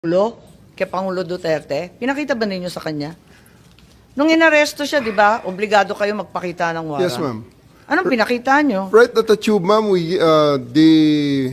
Pangulo, kay Pangulo Duterte, pinakita ba ninyo sa kanya? Nung inaresto siya, di ba, obligado kayo magpakita ng warrant. Yes, ma'am. Anong pinakita nyo? Right at the tube, ma'am, the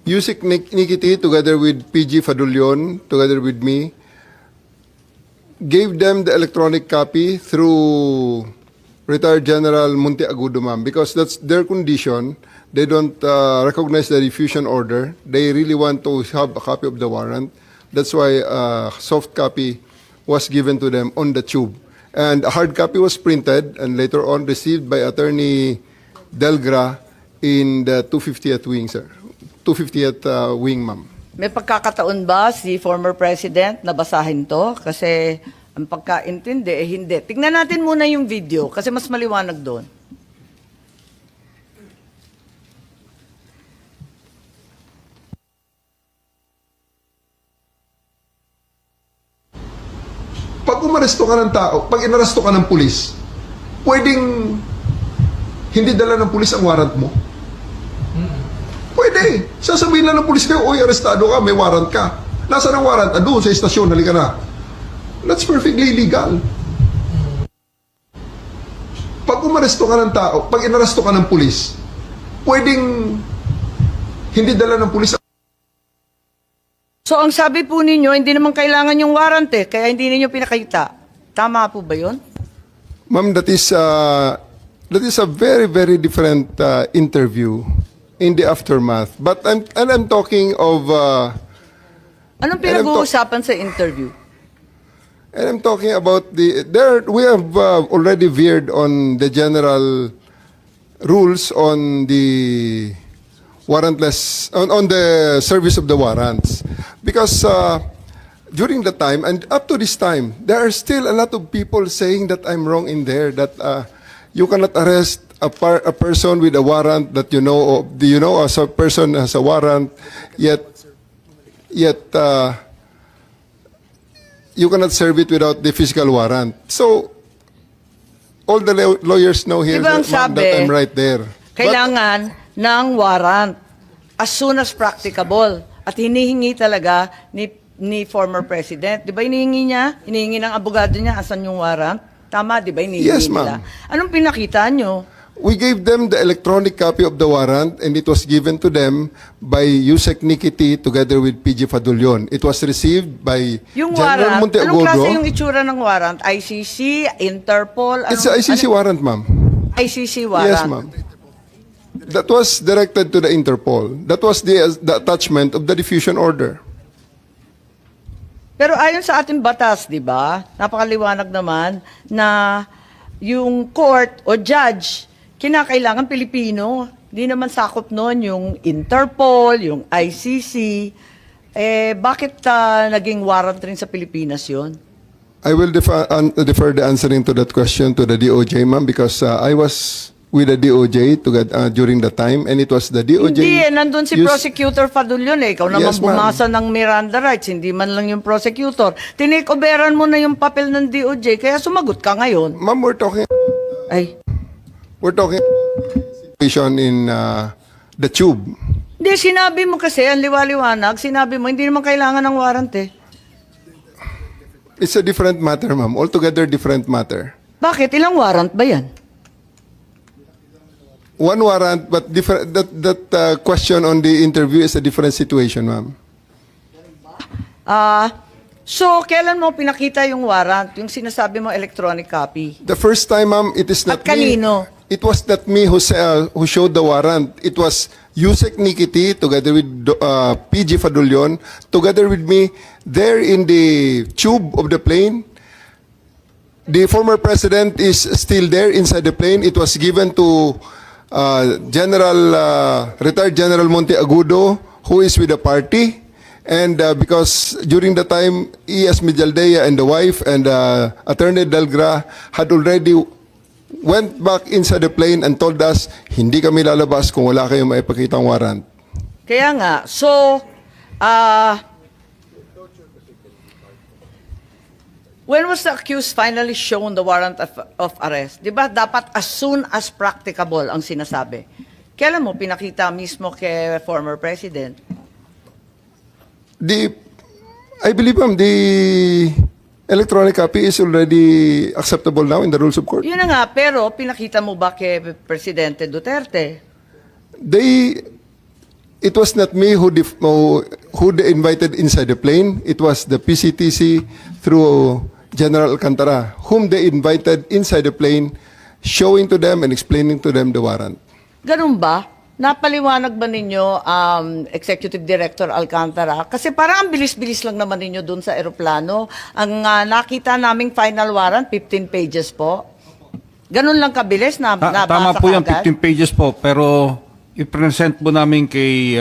Yusik Nikiti, together with PG Fadulyon, together with me, gave them the electronic copy through retired General Munti Agudo, ma'am, because that's their condition. They don't recognize the diffusion order. They really want to have a copy of the warrant. That's why a soft copy was given to them on the tube. And a hard copy was printed and later on received by Attorney Delgra in the 250th wing, sir. 250th wing, ma'am. May pagkakataon ba si former president na basahin to? Kasi ang pagkaintindi, hindi. Tignan natin muna yung video kasi mas maliwanag doon. Pag umaresto ka ng tao, pag inaresto ka ng pulis, pwedeng hindi dala ng pulis ang warrant mo? Pwede. Sasabihin lang ng pulis kayo, oy, arestado ka, may warrant ka. Nasaan ang warrant? Doon sa istasyon, halika na. That's perfectly legal. Pag umaresto ka ng tao, pag inaresto ka ng pulis, pwedeng hindi dala ng pulis. So ang sabi po ninyo, hindi naman kailangan yung warrant kaya hindi ninyo pinakita. Tama po ba yun? Ma'am, that is a very, very different interview in the aftermath. But I'm talking of... Anong pinag-uusapan sa interview? And I'm talking about we have already veered on the general rules on the warrantless, on the service of the warrants. Because during the time, and up to this time, there are still a lot of people saying that I'm wrong in there, that you cannot arrest a person with a warrant that you know as a person has a warrant, yet you cannot serve it without the physical warrant. So, all the lawyers know here Diba ang that, sabi, that I'm right there. Kailangan ng warrant as soon as practicable. At hinihingi talaga ni former president. Di ba hinihingi niya? Hinihingi ng abogado niya, asan yung warrant? Tama, di ba hinihingi Yes, nila? ma'am. Anong pinakita nyo? We gave them the electronic copy of the warrant and it was given to them by Yusek Nikiti together with PG Fadulyon. It was received by Yung General warrant, Munti anong klase Agudo. yung itsura ng warrant? ICC, Interpol? It's a ICC warrant, ma'am. ICC warrant. Yes, ma'am. That was directed to the Interpol. That was the attachment of the diffusion order. Pero ayon sa ating batas, di ba, napakaliwanag naman na yung court o judge, kinakailangan Pilipino. Di naman sakop noon yung Interpol, yung ICC. Bakit naging warrant rin sa Pilipinas yun? I will defer the answering to that question to the DOJ, ma'am, because I was with the DOJ during the time, and it was the DOJ... Hindi nandun si Prosecutor Fadulyon Ikaw naman Yes, ma'am. bumasa ng Miranda rights, hindi man lang yung prosecutor. Tinikoberan mo na yung papel ng DOJ, kaya sumagot ka ngayon. Ma'am, we're talking situation in the tube. Hindi, sinabi mo kasi, ang liwaliwanag, sinabi mo, hindi naman kailangan ng warrant It's a different matter, ma'am. Altogether different matter. Bakit? Ilang warrant ba yan? One warrant, but different. That question on the interview is a different situation, ma'am. So, kailan mo pinakita yung warrant? Yung sinasabi mo electronic copy? The first time, ma'am, it is not At kanino? me. It was not me who showed the warrant. It was Yusek Nikiti together with PG Fadulyon, together with me there in the tube of the plane. The former president is still there inside the plane. It was given to retired General Monte Agudo, who is with the party. And because during the time, E.S. Mijaldea and the wife and Attorney Delgra had already went back inside the plane and told us, hindi kami lalabas kung wala kayong maipakitang warrant. Kaya nga, so, when was the accused finally shown the warrant of arrest? Di ba dapat as soon as practicable ang sinasabi? Kailan mo pinakita mismo kay former president? I believe, ma'am, the electronic copy is already acceptable now in the rules of court. Yun na nga, pero pinakita mo ba kay Presidente Duterte? It was not me who they invited inside the plane. It was the PCTC through General Alcantara, whom they invited inside the plane, showing to them and explaining to them the warrant. Ganun ba? Napaliwanag ba ninyo, Executive Director Alcantara? Kasi parang ang bilis-bilis lang naman ninyo dun sa eroplano. Ang nakita naming final warrant, 15 pages po. Ganun lang kabilis na nabasa Tama po yung kaagad? 15 pages po, pero i-present po namin kay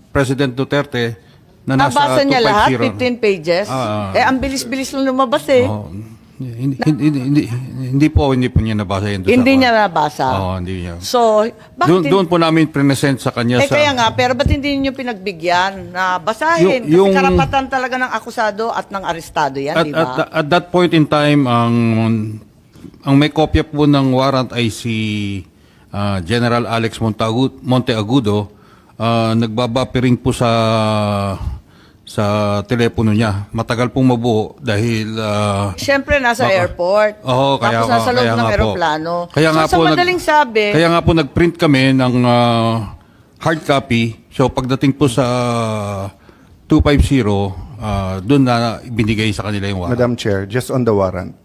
President Duterte na nasa Nabasa niya lahat, 250. 15 pages? Ang bilis-bilis lang lumabas eh. Oh, hindi po niya nabasa yun. doon sa Hindi kwan. niya nabasa. Oo, hindi niya. So, bakit Doon po namin present sa kanya sa... kaya nga, pero ba't hindi niyo pinagbigyan na basahin? Kasi Yung- karapatan talaga ng akusado at ng arestado yan, di ba? At that point in time, ang may kopya po ng warrant ay si General Alex Monteagudo. Nagbabapiring po sa telepono niya. Matagal pong mabuo dahil... Siyempre, nasa airport. Oo, kaya Tapos nasa loob kaya ng nga po. aeroplano. Kaya nga so, po sa madaling sabi, Kaya nga po nag-print kami ng hard copy. So pagdating po sa 250, doon na binigay sa kanila yung warrant. Madam Chair, just on the warrant.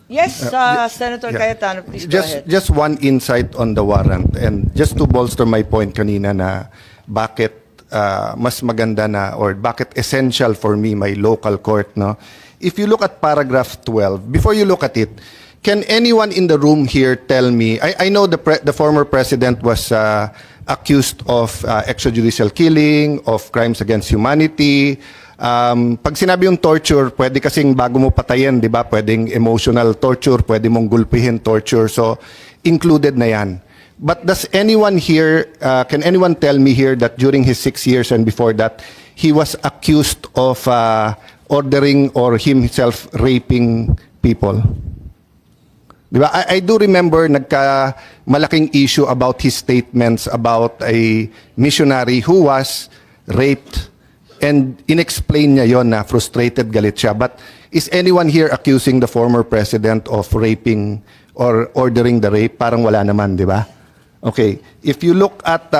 yes, Senator Yeah. Cayetano, please go ahead. Just one insight on the warrant and just to bolster my point kanina na bakit mas maganda na or bakit essential for me my local court, no? If you look at paragraph 12, before you look at it, can anyone in the room here tell me, I know the former president was accused of extrajudicial killing, of crimes against humanity. Pag sinabi yung torture, pwede kasing bago mo patayin, di ba? Pwedeng emotional torture, pwede mong gulpihin torture. So, included na yan. But does anyone here, can anyone tell me here that during his 6 years and before that, he was accused of ordering or himself raping people? Di ba? I do remember malaking issue about his statements about a missionary who was raped and inexplain niya yon na frustrated, galit siya. But is anyone here accusing the former president of raping or ordering the rape? Parang wala naman, di ba? Okay. If you look at,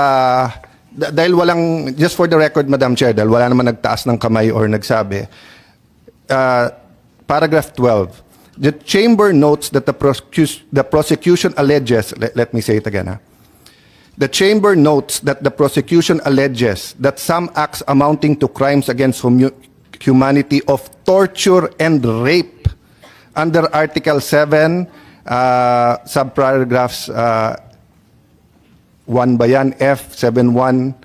dahil walang, just for the record, Madam Chair, dahil wala naman nagtaas ng kamay or nagsabi, paragraph 12, the chamber notes that the prosecution alleges, let me say it again, ha? The chamber notes that the prosecution alleges that some acts amounting to crimes against humanity of torture and rape under Article 7, subparagraphs 1 bayan F 71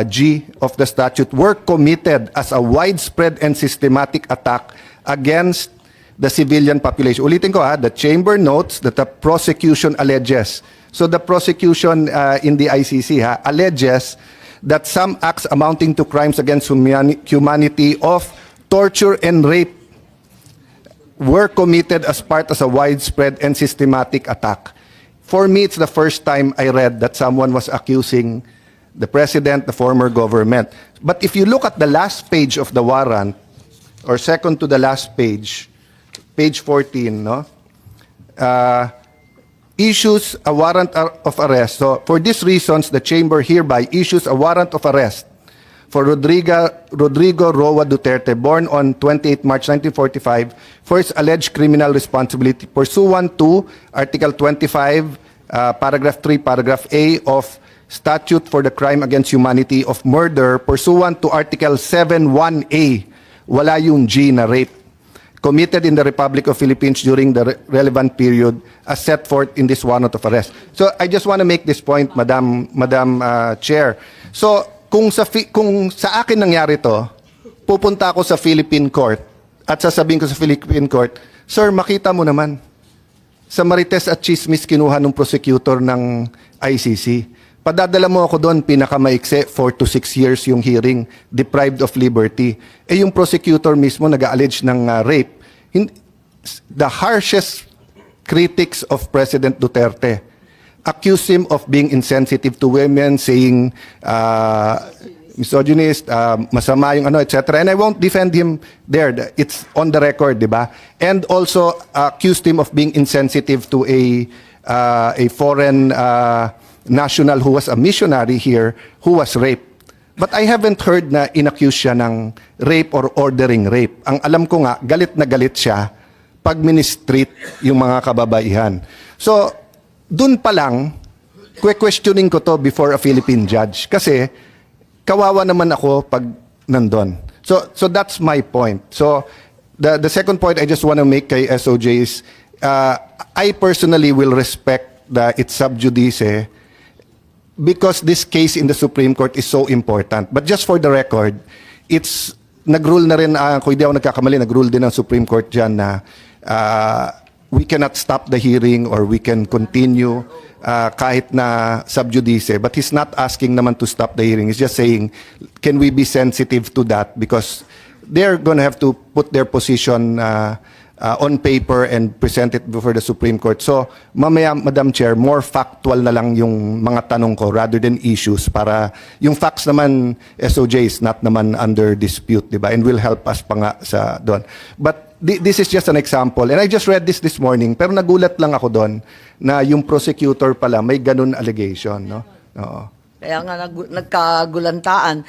G of the statute were committed as a widespread and systematic attack against the civilian population. Ulitin ko, the chamber notes that the prosecution alleges. So the prosecution in the ICC alleges that some acts amounting to crimes against humanity of torture and rape were committed as part of a widespread and systematic attack. For me, it's the first time I read that someone was accusing the president, the former government. But if you look at the last page of the warrant, or second to the last page, page 14, no? Issues a warrant of arrest. So, for these reasons, the chamber hereby issues a warrant of arrest for Rodrigo Roa Duterte, born on 28 March 1945, for his alleged criminal responsibility pursuant to Article 25, Paragraph 3, Paragraph A of Statute for the Crime Against Humanity of Murder, pursuant to Article 7(1)A, wala yung G na rape, committed in the Republic of Philippines during the relevant period as set forth in this warrant of arrest. So I just want to make this point, Madam Chair. So kung sa akin nangyari to, pupunta ako sa Philippine Court at sasabihin ko sa Philippine Court, Sir, makita mo naman, sa Marites at Chismis kinuha ng prosecutor ng ICC. Padadala mo ako doon, pinakamaikse, 4 to 6 years yung hearing, deprived of liberty. Eh yung prosecutor mismo nag-allege ng rape. The harshest critics of President Duterte accuse him of being insensitive to women, saying misogynist, masama yung ano, etc. And I won't defend him there. It's on the record, di ba? And also accused him of being insensitive to a foreign national who was a missionary here who was raped. But I haven't heard na inaccuse siya ng rape or ordering rape. Ang alam ko nga, galit na galit siya pag ministreat yung mga kababaihan. So, dun pa lang, questioning ko to before a Philippine judge. Kasi, kawawa naman ako pag nandun. So that's my point. So, the second point I just want to make kay SOJ is, I personally will respect it's sub judice because this case in the Supreme Court is so important. But just for the record, nag-rule na rin, kung hindi ako nagkakamali, nag-rule din ang Supreme Court dyan na we cannot stop the hearing or we can continue kahit na sub judice. But he's not asking naman to stop the hearing. He's just saying, can we be sensitive to that? Because they're going to have to put their position on paper and present it before the Supreme Court. So, mamaya, Madam Chair, more factual na lang yung mga tanong ko rather than issues para yung facts naman, SOJ is not naman under dispute, di ba? And will help us pa nga sa doon. But this is just an example. And I just read this morning, pero nagulat lang ako doon na yung prosecutor pala may ganun allegation, no? Oo. Kaya nga nagkagulantaan.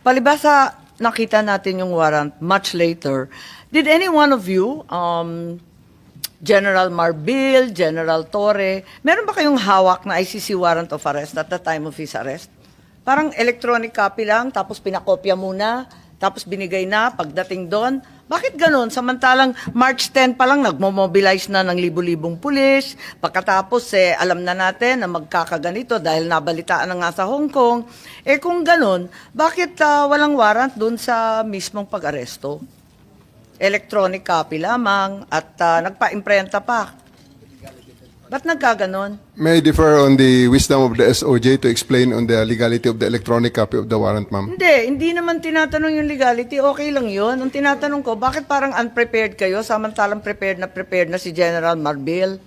Palibasa, nakita natin yung warrant much later. Did any one of you, General Marbil, General Torre, meron ba kayong hawak na ICC warrant of arrest at the time of his arrest? Parang electronic copy lang, tapos pinakopya muna, tapos binigay na pagdating doon. Bakit ganun? Samantalang March 10 pa lang nagmo-mobilize na ng libu-libong pulis. Pagkatapos alam na natin na magkakaganito dahil nabalitaan na nga sa Hong Kong. Kung ganun, bakit walang warrant doon sa mismong pag-aresto? Electronic copy lamang at nagpa-imprenta pa. Ba't nagkaganon? May I differ on the wisdom of the SOJ to explain on the legality of the electronic copy of the warrant, ma'am? Hindi naman tinatanong yung legality. Okay lang yun. Ang tinatanong ko, bakit parang unprepared kayo samantalang prepared na si General Marbil?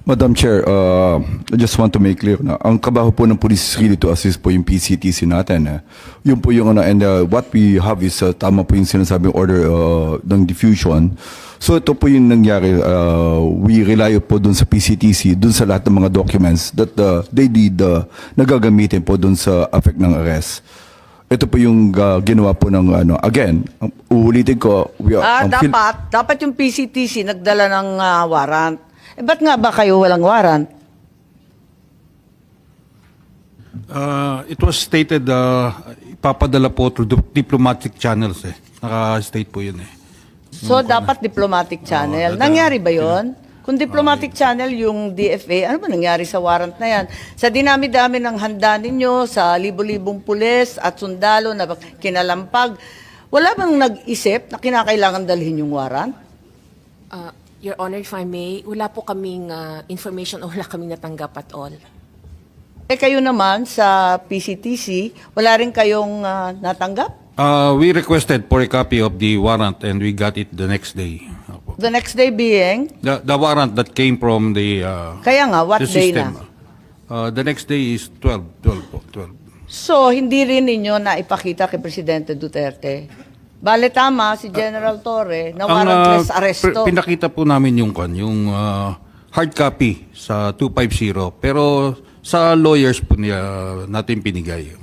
Madam Chair, I just want to make clear na ang kabaho po ng police is really to assist po yung PCTC natin. Yun po yung and what we have is tama po yung sinasabing order ng diffusion. So ito po yung nangyari, we rely po dun sa PCTC, dun sa lahat ng mga documents that they did nagagamitin po dun sa effect ng arrest. Ito po yung ginawa po ng again, uulitin ko, Dapat yung PCTC nagdala ng warrant. Ba't nga ba kayo walang warrant? It was stated, ipapadala po through diplomatic channels Naka-state po yun So, dapat diplomatic channel. Nangyari ba yon? Kung diplomatic channel yung DFA, ano ba nangyari sa warrant na yan? Sa dinami-dami ng handa ninyo, sa libo-libong pulis at sundalo na kinalampag, wala bang nag-isip na kinakailangan dalhin yung warrant? Your Honor, if I may, wala po kaming information o wala kaming natanggap at all. Kayo naman sa PCTC, wala rin kayong natanggap? We requested for a copy of the warrant and we got it the next day. The next day being? The warrant that came from the Kaya nga, what the day system. The next day is 12 po, 12. So, hindi rin ninyo na ipakita kay Presidente Duterte? Bale tama si General Torre na warrantless arresto. Pinakita po namin yung hard copy sa 250 pero sa lawyers po natin pinigay.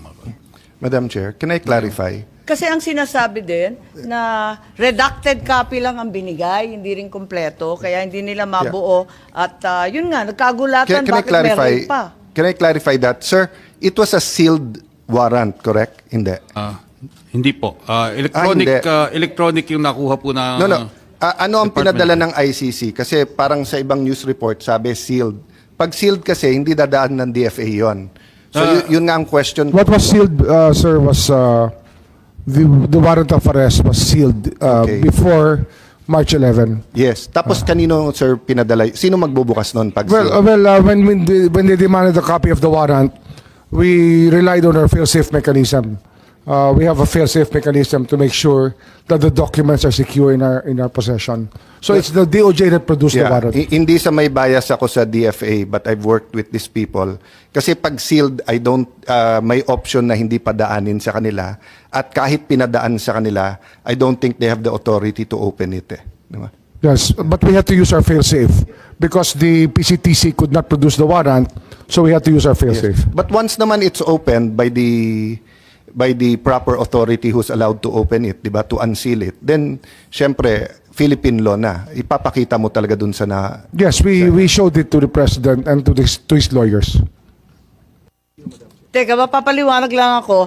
Madam Chair, can I clarify? Kasi ang sinasabi din na redacted copy lang ang binigay, hindi rin kompleto, kaya hindi nila mabuo. At yun nga, nagkagulatan bakit meron pa. Can I clarify that? Sir, it was a sealed warrant, correct? Hindi. Hindi po. Electronic Hindi. electronic yung nakuha po na No. Ano ang department. pinadala ng ICC? Kasi parang sa ibang news report, sabi sealed. Pag sealed kasi, hindi dadaan ng DFA yon. So yun nga ang question. What was sealed, sir, was the warrant of arrest was sealed Okay. before March 11. Yes. Tapos kanino, sir, pinadala? Sino magbubukas noon pag sealed? When they demanded a copy of the warrant, we relied on our fail-safe mechanism. we have a fail-safe mechanism to make sure that the documents are secure in our possession. So it's the DOJ that produced the warrant. Hindi sa may bias ako sa DFA, but I've worked with these people. Kasi pag sealed, I don't, may option na hindi padaanin sa kanila. At kahit pinadaan sa kanila, I don't think they have the authority to open it. Diba? Yes, but we had to use our fail-safe because the PCTC could not produce the warrant, so we had to use our fail-safe. But once naman it's opened by the proper authority who's allowed to open it, di ba, to unseal it, then syempre Philippine law na. Ipapakita mo talaga dun sa na. Yes, we showed it to the president and to his lawyers. Teka, mapapaliwanag lang ako.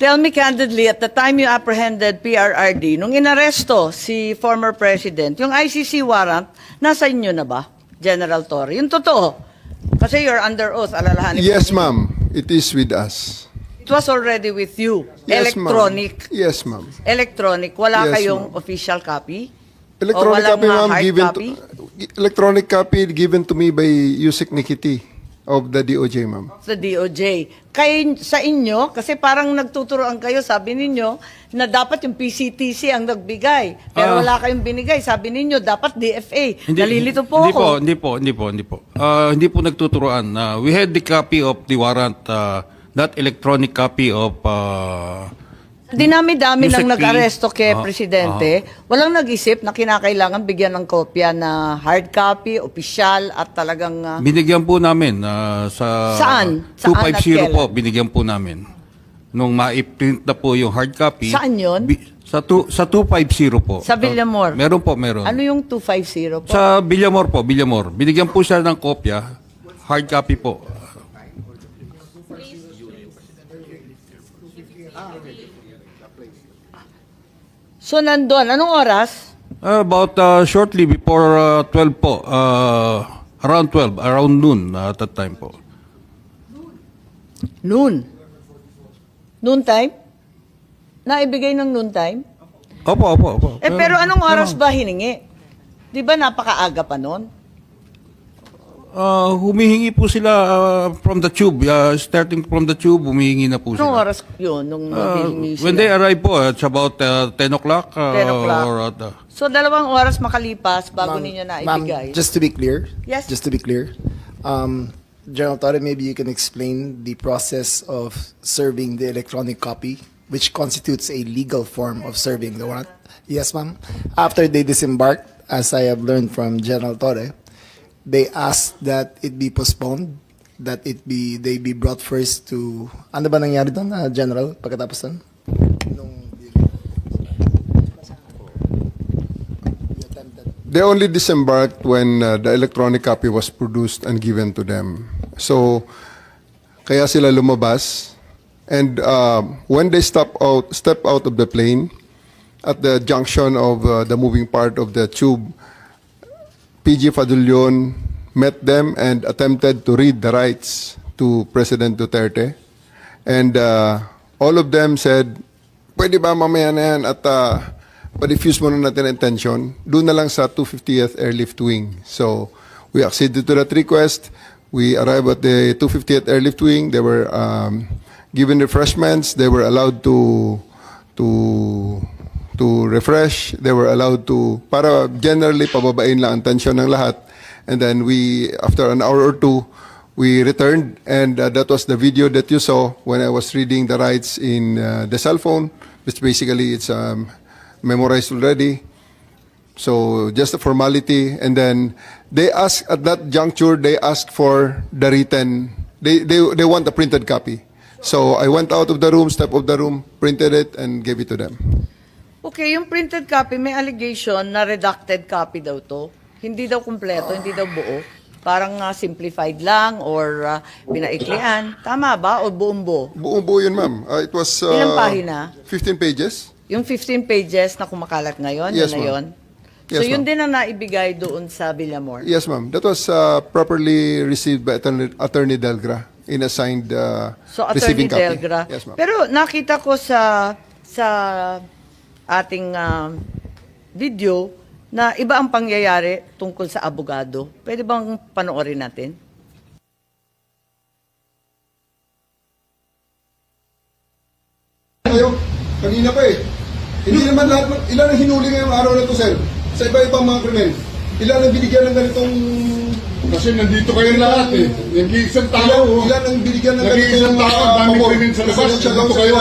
Tell me candidly, at the time you apprehended PRRD, nung inaresto si former president, yung ICC warrant, nasa inyo na ba, General Torre? Yung totoo. Kasi you're under oath, alalahanin Yes, ko. ma'am. It is with us. It was already with you. Yes, ma'am. Electronic. Yes, ma'am. Electronic. Wala Yes, kayong ma'am. official copy? O Electronic walang copy, ma'am, hard given copy? electronic copy given to me by Yusek Nikiti of the DOJ, ma'am. Sa DOJ. Sa inyo, kasi parang nagtuturoan kayo, sabi ninyo, na dapat yung PCTC ang nagbigay. Pero wala kayong binigay. Sabi ninyo, dapat DFA. Nalilito po ako. Hindi po. Hindi po nagtuturoan. We had the copy of the warrant, that electronic copy of Dinami-dami Yusek nang P. nag-aresto kay Presidente. Walang nag-isip na kinakailangan bigyan ng kopya na hard copy, opisyal, at talagang... binigyan po namin sa Saan? Saan at 250 kailan? po, binigyan po namin. Nung ma-print na po yung hard copy. Saan yun? Sa 250 po. Sa Villamor? Meron po, meron. Ano yung 250 po? Sa Villamor po, Villamor. Binigyan po siya ng kopya, hard copy po. So, nandun. Anong oras? About shortly before 12 po. Around 12, around noon at that time po. Noon. Noon time? Naibigay ng noon time? Opo. Pero anong oras ba hiningi? Di ba napakaaga pa noon? Humihingi po sila from the tube. Starting from the tube, humihingi na po Anong sila. oras yun nung hihingi sila? When they arrive po, it's about 10 o'clock. 10 o'clock. Or, So, 2 oras makalipas bago ninyo naibigay. Ma'am, just to be clear. Yes. Just to be clear. General Torre, maybe you can explain the process of serving the electronic copy, which constitutes a legal form of serving the warrant. Yes, ma'am. After they disembarked, as I have learned from General Torre, they asked that it be postponed, that they be brought first to, ano ba nangyari doon, General, pagkatapos doon? They only disembarked when the electronic copy was produced and given to them. So, kaya sila lumabas. And when they step out of the plane, at the junction of the moving part of the tube, PG Fadulyon met them and attempted to read the rights to President Duterte. And all of them said, pwede ba mamaya na yan at pa-diffuse muna natin ang tension, doon na lang sa 250th Airlift Wing. So, we acceded to that request. We arrived at the 250th Airlift Wing. They were given refreshments. They were allowed to refresh. They were allowed to, para generally pababain lang ang tension ng lahat. And then we, after an hour or two, we returned, and that was the video that you saw when I was reading the rights in the cell phone, which basically it's memorized already. So just a formality. And then they asked, at that juncture, they asked for the written, they want a printed copy. So I went out of the room, stepped out of the room, printed it, and gave it to them. Okay, yung printed copy, may allegation na redacted copy daw to. Hindi daw kumpleto, hindi daw buo. Parang simplified lang or pinaiklian. Tama ba? O buong buo? Buo-buo yun, ma'am. It was Ilang pahina? 15 pages. Yung 15 pages na kumakalat ngayon, Yes, yun na ma'am. yun? So Yes, yun ma'am. din ang naibigay doon sa Villamor? Yes, ma'am. That was properly received by Attorney Delgra in assigned So, Attorney receiving copy. Delgra. Yes, ma'am. Pero nakita ko sa ating video na iba ang pangyayari tungkol sa abogado. Pwede bang panoorin natin? kayo. Kanina pa eh. Hindi naman lahat, ilan ang hinuli ngayong araw na to, sir? Sa iba-ibang mga krimen. Ilan ang binigyan ng ganitong... Kasi nandito kayo lahat eh. Nag-iisang tao. Ilan ang binigyan ng Nag-iisang ganitong... tao, ang daming krimen sa labas. presidential Nandito law sa kayo.